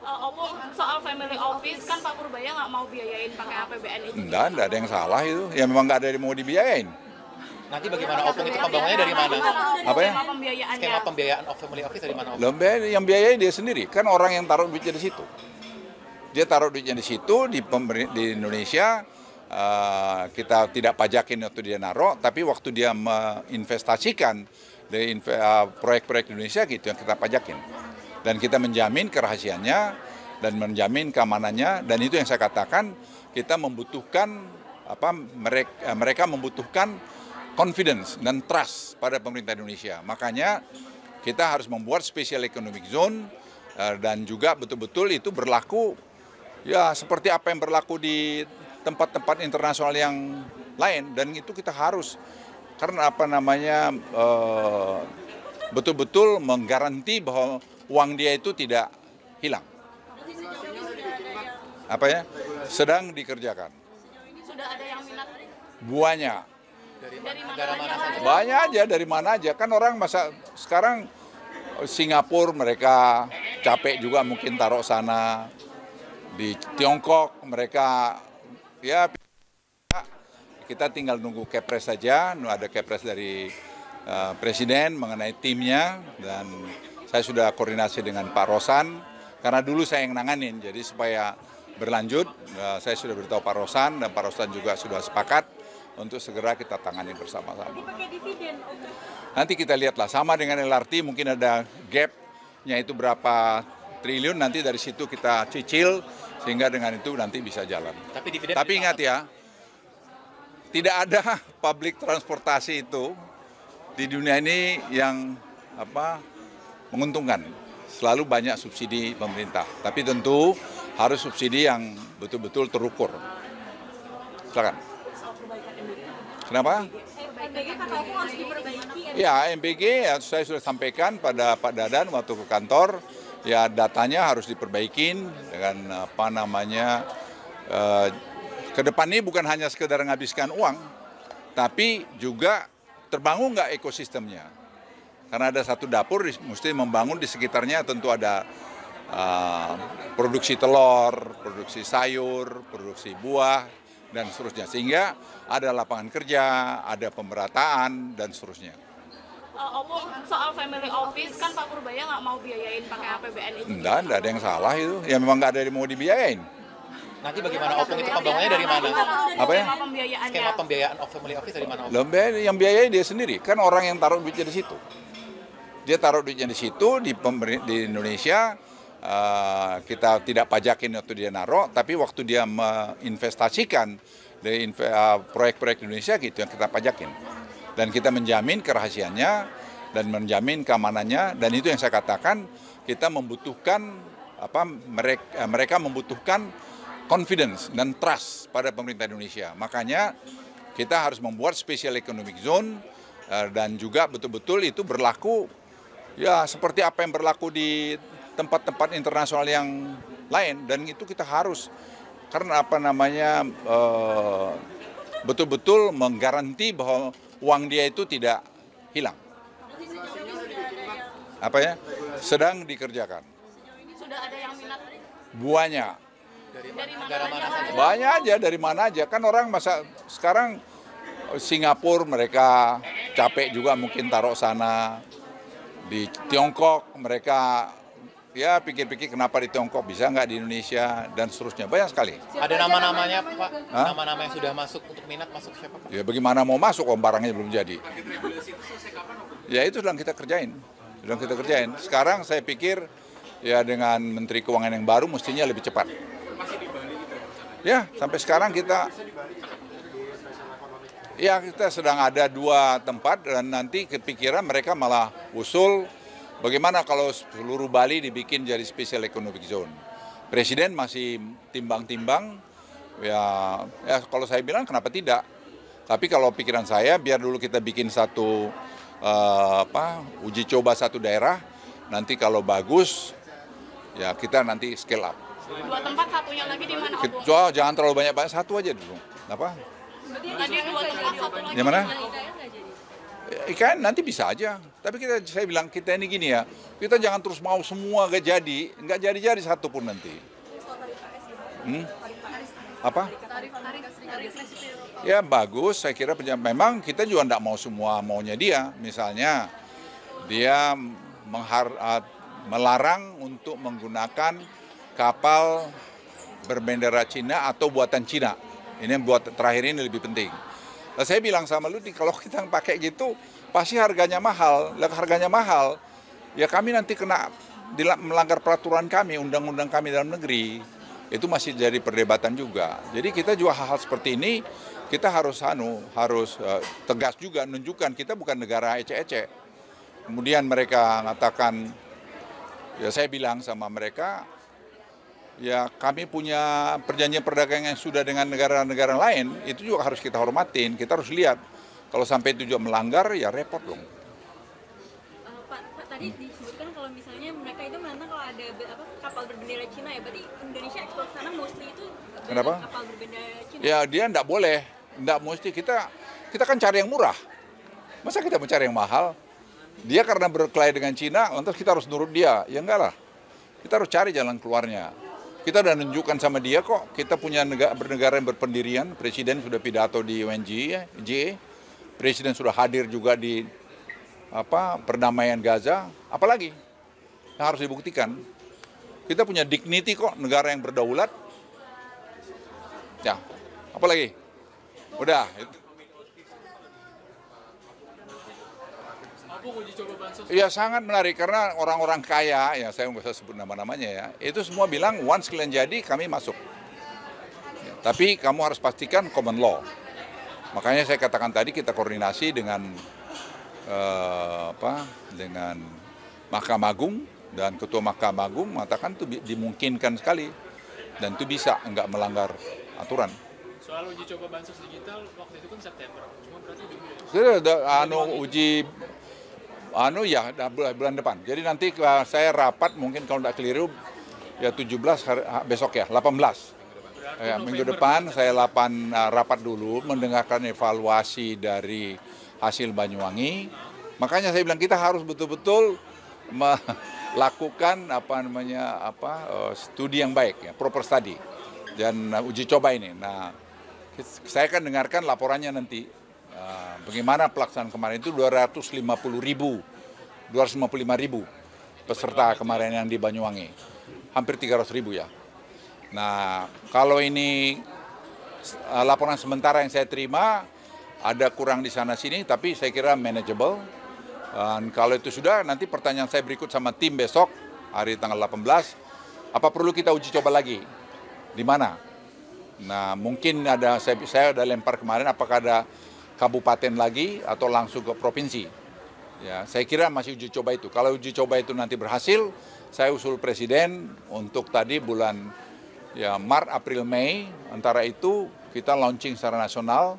Opung, soal family office kan Pak Purbaya nggak mau biayain pakai APBN itu. Enggak ada yang salah itu. Ya memang nggak ada yang mau dibiayain. Nanti bagaimana Opung itu pembangunnya dari mana? Apa ya? Skema pembiayaan of family office dari mana? Loh, yang biayai dia sendiri. Kan orang yang taruh duitnya di situ. Dia taruh duitnya di situ di Indonesia. Kita tidak pajakin waktu dia naruh, tapi waktu dia menginvestasikan di proyek-proyek Indonesia gitu yang kita pajakin. Dan kita menjamin kerahasiaannya dan menjamin keamanannya, dan itu yang saya katakan kita membutuhkan mereka membutuhkan confidence dan trust pada pemerintah Indonesia. Makanya kita harus membuat special economic zone dan juga betul-betul itu berlaku ya seperti apa yang berlaku di tempat-tempat internasional yang lain, dan itu kita harus karena betul-betul menggaranti bahwa uang dia itu tidak hilang. Sedang dikerjakan. Sudah ada yang minat? Banyak. Dari negara mana saja? Banyak aja, dari mana aja. Kan orang masa sekarang Singapura mereka capek juga mungkin taruh sana. Di Tiongkok mereka ya kita tinggal nunggu kepres saja. Ada kepres dari Presiden mengenai timnya, dan saya sudah koordinasi dengan Pak Rosan karena dulu saya yang nanganin, jadi supaya berlanjut saya sudah beritahu Pak Rosan, dan Pak Rosan juga sudah sepakat untuk segera kita tangani bersama-sama. Nanti kita lihatlah, sama dengan LRT mungkin ada gap-nya itu berapa triliun, nanti dari situ kita cicil sehingga dengan itu nanti bisa jalan. Tapi ingat ya, tidak ada public transportasi itu di dunia ini yang menguntungkan. Selalu banyak subsidi pemerintah, tapi tentu harus subsidi yang betul-betul terukur. Silakan. Kenapa? MBG kata aku harus diperbaiki. Ya, MBG ya, saya sudah sampaikan pada Pak Dadan waktu ke kantor, ya datanya harus diperbaikin dengan ke depan ini bukan hanya sekedar menghabiskan uang, tapi juga terbangun nggak ekosistemnya. Karena ada satu dapur, mesti membangun di sekitarnya tentu ada produksi telur, produksi sayur, produksi buah, dan seterusnya. Sehingga ada lapangan kerja, ada pemerataan, dan seterusnya. Opung, soal family office kan Pak Purbaya nggak mau biayain pakai APBN itu. Enggak ada yang salah itu. Ya memang nggak ada yang mau dibiayain. Nanti bagaimana Opung itu pembangunnya dari mana? Apa ya? Skema pembiayaan of family office dari mana? Loh, yang biayai dia sendiri. Kan orang yang taruh duitnya di situ. Dia taruh duitnya di situ di Indonesia. Kita tidak pajakin waktu dia naruh, tapi waktu dia menginvestasikan di proyek-proyek Indonesia gitu yang kita pajakin. Dan kita menjamin kerahasiaannya dan menjamin keamanannya, dan itu yang saya katakan kita membutuhkan mereka membutuhkan confidence dan trust pada pemerintah Indonesia. Makanya kita harus membuat special economic zone dan juga betul-betul itu berlaku ya seperti apa yang berlaku di tempat-tempat internasional yang lain, dan itu kita harus karena betul-betul menggaranti bahwa uang dia itu tidak hilang. Sedang dikerjakan. Sudah ada yang minat? Banyak. Dari negara mana saja? Banyak aja, dari mana aja. Kan orang masa sekarang Singapura mereka capek juga mungkin taruh sana. Di Tiongkok mereka ya pikir-pikir kenapa di Tiongkok bisa nggak di Indonesia, dan seterusnya. Banyak sekali. Ada nama-namanya Pak? Nama-nama yang sudah masuk untuk minat masuk siapa Pak? Ya bagaimana mau masuk om barangnya belum jadi. Ya itu sedang kita kerjain. Sekarang saya pikir ya dengan Menteri Keuangan yang baru mestinya lebih cepat. Ya sampai sekarang kita sedang ada 2 tempat, dan nanti kepikiran mereka malah usul bagaimana kalau seluruh Bali dibikin jadi special economic zone. Presiden masih timbang-timbang, ya kalau saya bilang kenapa tidak. Tapi kalau pikiran saya biar dulu kita bikin satu uji coba satu daerah, nanti kalau bagus ya kita nanti scale up. 2 tempat, satunya lagi di mana? Jangan terlalu banyak, satu aja dulu. Tadi 2 tempat, satu lagi di mana? Kan nanti bisa aja. Tapi saya bilang kita ini gini ya, kita jangan terus mau semua nggak jadi satu pun nanti. Apa? Ya bagus, saya kira memang kita juga nggak mau semua maunya dia. Misalnya dia melarang untuk menggunakan kapal berbendera Cina atau buatan Cina. Ini yang buat terakhir ini lebih penting. Nah, saya bilang sama lu, kalau kita pakai gitu, pasti harganya mahal. Harganya mahal, ya kami nanti kena melanggar peraturan kami, undang-undang kami dalam negeri. Itu masih jadi perdebatan juga. Jadi kita juga hal-hal seperti ini, kita harus tegas juga, menunjukkan kita bukan negara ecek-ecek. Kemudian mereka mengatakan, ya saya bilang sama mereka, ya kami punya perjanjian perdagangan yang sudah dengan negara-negara lain, itu juga harus kita hormatin, kita harus lihat. Kalau sampai itu juga melanggar, ya repot dong. Pak, tadi disebutkan kalau misalnya mereka itu menantang kalau ada kapal berbendera Cina, ya berarti Indonesia ekspor ke sana mostly itu kapal berbendera Cina? Ya dia enggak boleh, enggak mesti, kita kan cari yang murah. Masa kita mencari yang mahal? Dia karena berkelahi dengan Cina, lantas kita harus nurut dia, ya enggak lah. Kita harus cari jalan keluarnya. Kita sudah menunjukkan sama dia kok, kita punya bernegara yang berpendirian, Presiden sudah pidato di UNGA, Presiden sudah hadir juga di perdamaian Gaza, apalagi yang harus dibuktikan. Kita punya dignity kok, negara yang berdaulat. Ya, apalagi? Udah. Ya sangat menarik karena orang-orang kaya, ya saya nggak usah sebut nama-namanya ya, itu semua bilang once kalian jadi kami masuk. Ya, tapi kamu harus pastikan common law. Makanya saya katakan tadi kita koordinasi dengan dengan Mahkamah Agung dan Ketua Mahkamah Agung mengatakan itu dimungkinkan sekali dan itu bisa nggak melanggar aturan. Soal uji coba bansos digital waktu itu kan September, cuma berarti bulan depan. Jadi nanti saya rapat mungkin kalau tidak keliru ya 17 besok ya 18. Ya, minggu depan saya rapat dulu mendengarkan evaluasi dari hasil Banyuwangi. Makanya saya bilang kita harus betul-betul melakukan studi yang baik ya, proper study dan uji coba ini. Nah, saya akan dengarkan laporannya nanti. Bagaimana pelaksanaan kemarin itu 255.000 peserta kemarin yang di Banyuwangi, hampir 300.000 ya. Nah kalau ini laporan sementara yang saya terima ada kurang di sana sini, tapi saya kira manageable. Dan kalau itu sudah, nanti pertanyaan saya berikut sama tim besok hari tanggal 18, apa perlu kita uji coba lagi, di mana? Nah mungkin ada saya sudah lempar kemarin, apakah ada kabupaten lagi atau langsung ke provinsi. Ya, saya kira masih uji coba itu. Kalau uji coba itu nanti berhasil, saya usul Presiden untuk tadi bulan Maret, April, Mei, antara itu kita launching secara nasional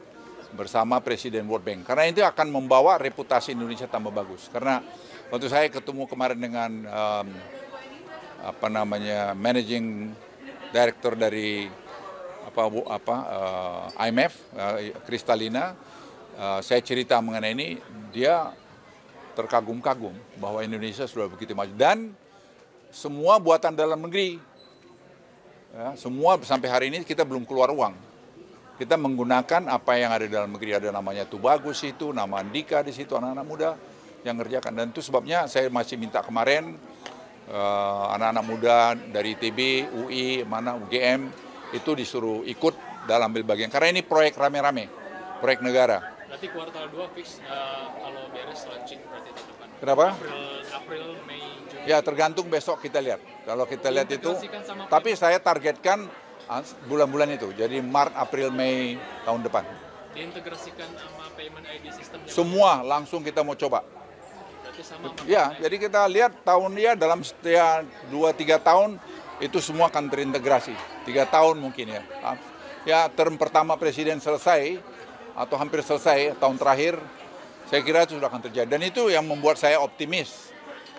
bersama Presiden World Bank. Karena itu akan membawa reputasi Indonesia tambah bagus. Karena waktu saya ketemu kemarin dengan Managing Director dari IMF, Kristalina, saya cerita mengenai ini, dia terkagum-kagum bahwa Indonesia sudah begitu maju dan semua buatan dalam negeri. Ya, semua sampai hari ini kita belum keluar uang. Kita menggunakan apa yang ada di dalam negeri, ada namanya Tubagus itu, nama Andika di situ, anak-anak muda yang ngerjakan. Dan itu sebabnya saya masih minta kemarin anak-anak muda dari ITB, UI, UGM itu disuruh ikut dalam ambil bagian. Karena ini proyek rame-rame, proyek negara. Berarti kuartal 2 fix kalau beres launching berarti tahun depan. Kenapa? April, Mei, Juni. Ya tergantung besok kita lihat. Kalau kita lihat itu, tapi saya targetkan bulan-bulan itu. Jadi Maret, April, Mei tahun depan. Diintegrasikan sama payment ID system. Semua langsung kita mau coba. Berarti sama. Ya, jadi kita lihat tahun dia dalam setiap 2-3 tahun itu semua akan terintegrasi. 3 tahun mungkin ya. Ya term pertama Presiden selesai atau hampir selesai tahun terakhir, saya kira itu sudah akan terjadi. Dan itu yang membuat saya optimis.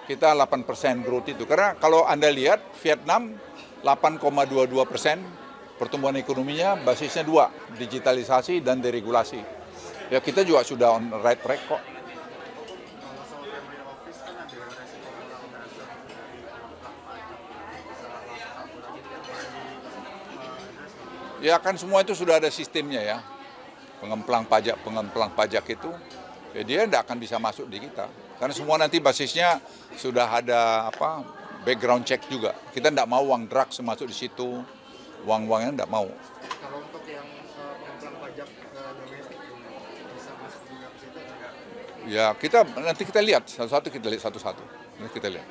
Kita 8% growth itu. Karena kalau Anda lihat Vietnam 8,22% pertumbuhan ekonominya basisnya 2, digitalisasi dan deregulasi. Ya kita juga sudah on right track kok. Ya kan semua itu sudah ada sistemnya ya. Pengemplang pajak itu, ya dia tidak akan bisa masuk di kita. Karena semua nanti basisnya sudah ada background check juga. Kita tidak mau uang drugs masuk di situ, uang-uangnya tidak mau. Kalau untuk yang pengemplang pajak domestik bisa masuk juga ke situ enggak? Ya nanti kita lihat satu-satu, Nanti kita lihat.